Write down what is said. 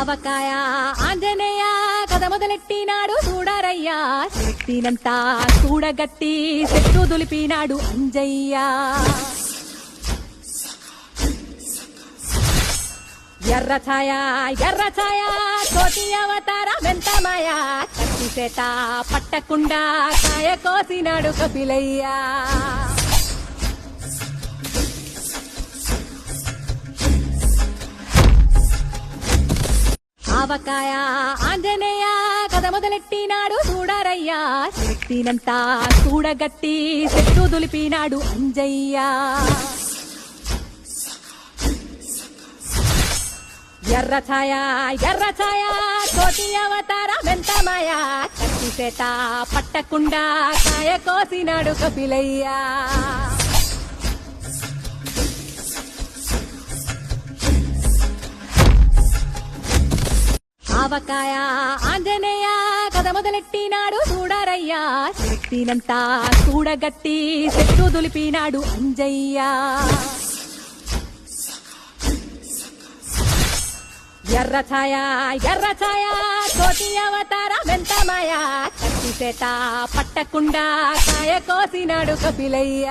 ఆవకాయ ఆంజనేయ కథ మొదలెట్టినాడు చూడరయ్యా శక్తినంతా చూడగట్టి చెట్టు దులిపినాడు అంజయ్య ఎర్ర ఛాయ కోటి అవతార మెంతమాయ కత్తి చేత పట్టకుండా కాయ కోసినాడు కపిలయ్య ఆవకాయ ఆంజనేయ కథ మొదలెట్టినాడు చూడరయ్యా శక్తినంతా చూడగట్టి చెట్టు దులిపినాడు అంజయ్య ఎర్ర ఛాయ కోటి అవతార మెంతమాయ కత్తి చేత పట్టకుండా కాయ కోసినాడు కపిలయ్య ఆవకాయ ఆంజనేయ కథ మొదలెట్టినాడు చూడరయ్యా శక్తినంతా చూడగట్టి చెట్టు దులిపినాడు అంజయ్య ఎర్ర ఛాయ కోటి అవతార మెంతమాయ కత్తి చేత పట్టకుండా కాయ కోసినాడు కపిలయ్య